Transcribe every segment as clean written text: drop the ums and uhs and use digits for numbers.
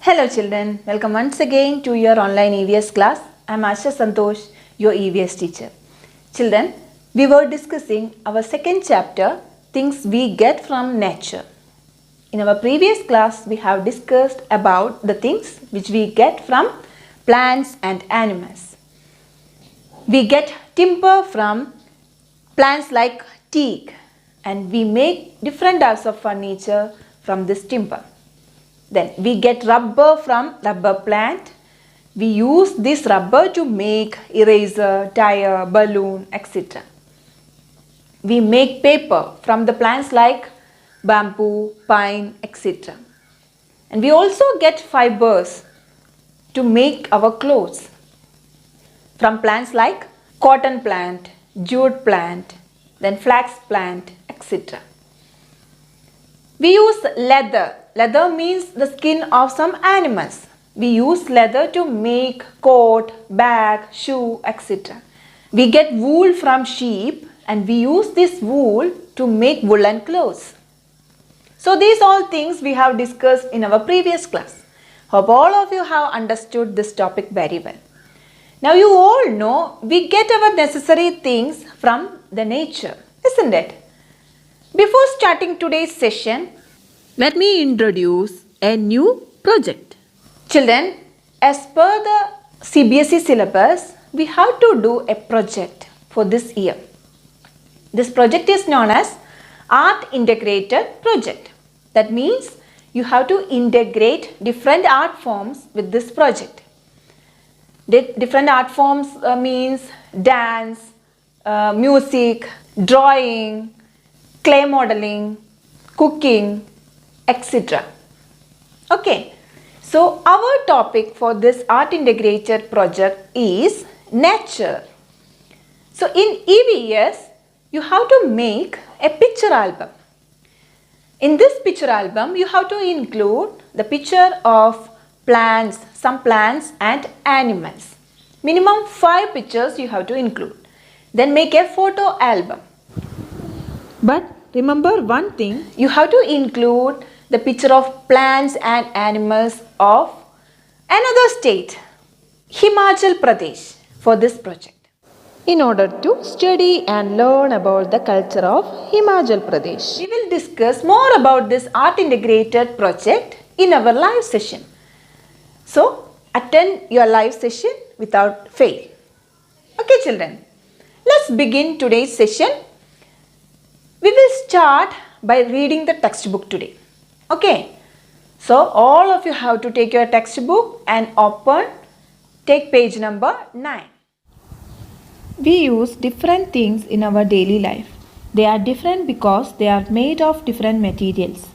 Hello children, welcome once again to your online EVS class. I am Asha Santosh, your EVS teacher. Children, we were discussing our second chapter, things we get from nature. In our previous class, we have discussed about the things which we get from plants and animals. We get timber from plants like teak and we make different types of furniture from this timber. Then we get rubber from rubber plant. We use this rubber to make eraser, tire, balloon, etc. We make paper from the plants like bamboo, pine, etc. And we also get fibers to make our clothes from plants like cotton plant, jute plant, then flax plant, etc. We use leather. Leather means the skin of some animals. We use leather to make coat, bag, shoe, etc. We get wool from sheep and we use this wool to make woolen clothes. So these all things we have discussed in our previous class. Hope all of you have understood this topic very well. Now you all know we get our necessary things from the nature, isn't it? Before starting today's session, let me introduce a new project. Children, as per the CBSE syllabus, we have to do a project for this year. This project is known as Art Integrated Project. That means you have to integrate different art forms with this project. Different art forms means dance, music, drawing, clay modeling, cooking, etc. Okay, so our topic for this art integrated project is nature. So in EVS, you have to make a picture album. In this picture album, you have to include the picture of plants, some plants and animals. Minimum 5 pictures you have to include. Then make a photo album. But remember one thing, you have to include the picture of plants and animals of another state, Himachal Pradesh, for this project. In order to study and learn about the culture of Himachal Pradesh. We will discuss more about this art integrated project in our live session. So, attend your live session without fail. Okay children, let's begin today's session. We will start by reading the textbook today. Okay, so all of you have to take your textbook and take page number 9. We use different things in our daily life. They are different because they are made of different materials.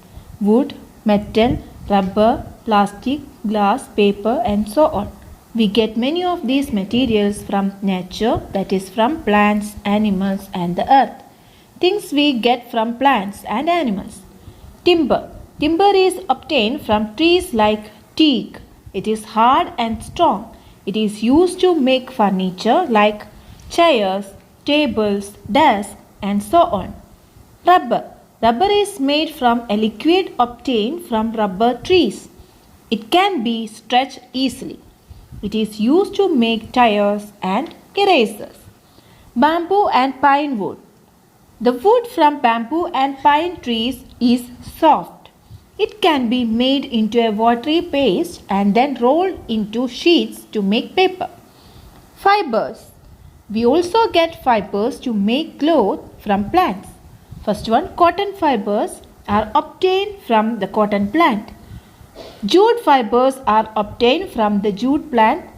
Wood, metal, rubber, plastic, glass, paper and so on. We get many of these materials from nature, that is from plants, animals and the earth. Things we get from plants and animals. Timber. Timber is obtained from trees like teak. It is hard and strong. It is used to make furniture like chairs, tables, desks and so on. Rubber. Rubber is made from a liquid obtained from rubber trees. It can be stretched easily. It is used to make tires and erasers. Bamboo and pine wood. The wood from bamboo and pine trees is soft. It can be made into a watery paste and then rolled into sheets to make paper. Fibers. We also get fibers to make cloth from plants. First one, cotton fibers are obtained from the cotton plant. Jute fibers are obtained from the jute plant.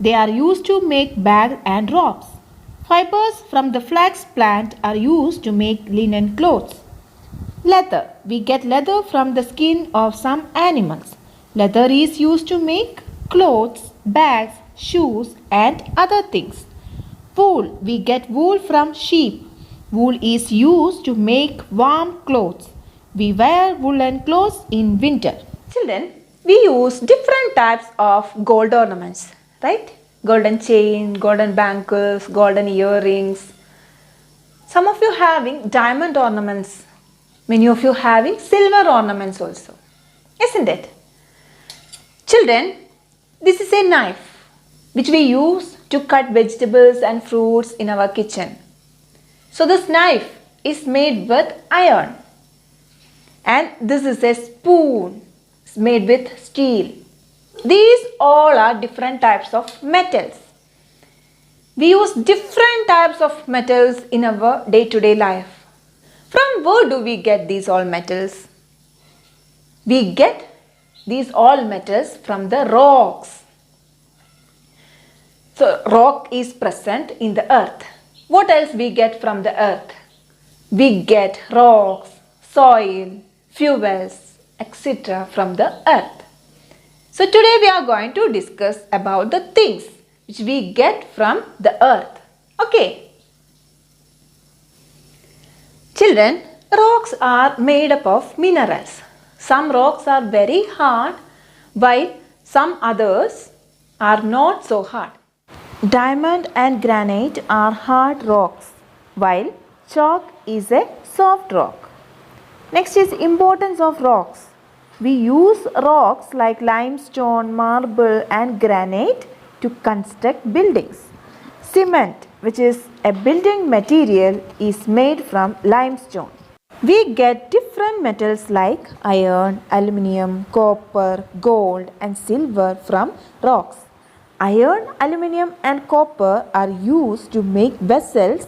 They are used to make bags and ropes. Fibers from the flax plant are used to make linen clothes. Leather. We get leather from the skin of some animals. Leather is used to make clothes, bags, shoes and other things. Wool. We get wool from sheep. Wool is used to make warm clothes. We wear woolen clothes in winter. Children, we use different types of gold ornaments, right? Golden chain, golden bangles, golden earrings. Some of you having diamond ornaments. Many of you having silver ornaments also. Isn't it? Children, this is a knife which we use to cut vegetables and fruits in our kitchen. So this knife is made with iron. And this is a spoon. It's made with steel. These all are different types of metals. We use different types of metals in our day-to-day life. From where do we get these all metals? We get these all metals from the rocks. So rock is present in the earth. What else we get from the earth? We get rocks, soil, fuels, etc. from the earth. So today we are going to discuss about the things which we get from the earth. Okay. Children, rocks are made up of minerals. Some rocks are very hard while some others are not so hard. Diamond and granite are hard rocks while chalk is a soft rock. Next is importance of rocks. We use rocks like limestone, marble and granite to construct buildings. Cement, which is a building material, is made from limestone. We get different metals like iron, aluminium, copper, gold and silver from rocks. Iron, aluminium and copper are used to make vessels,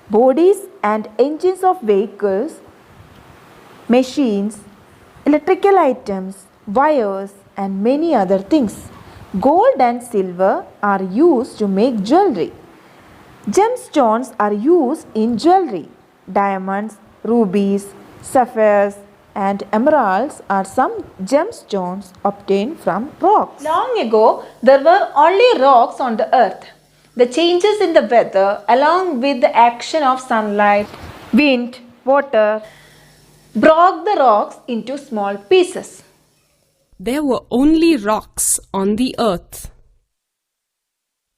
bodies and engines of vehicles, machines, electrical items, wires and many other things. Gold and silver are used to make jewelry. Gemstones are used in jewelry. Diamonds, rubies, sapphires and emeralds are some gemstones obtained from rocks. Long ago, there were only rocks on the earth. The changes in the weather along with the action of sunlight, wind, water broke the rocks into small pieces. There were only rocks on the earth.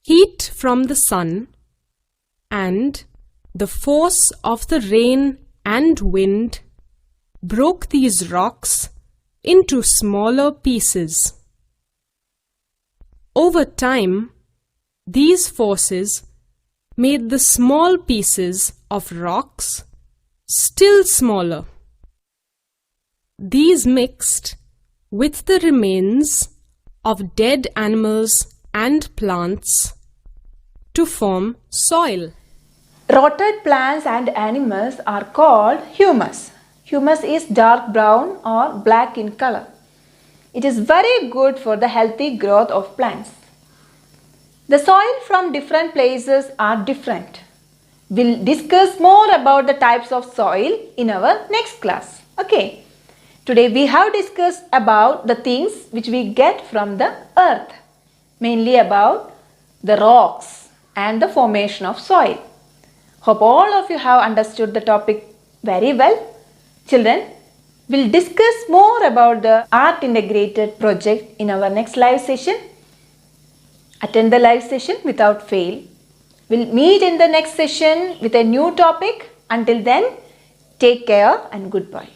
Heat from the sun and the force of the rain and wind broke these rocks into smaller pieces. Over time, these forces made the small pieces of rocks still smaller. These mixed with the remains of dead animals and plants to form soil. Rotted plants and animals are called humus. Humus is dark brown or black in color. It is very good for the healthy growth of plants. The soil from different places are different. We'll discuss more about the types of soil in our next class. Okay. Today we have discussed about the things which we get from the earth. Mainly about the rocks and the formation of soil. Hope all of you have understood the topic very well. Children, we'll discuss more about the art integrated project in our next live session. Attend the live session without fail. We'll meet in the next session with a new topic. Until then, take care and goodbye.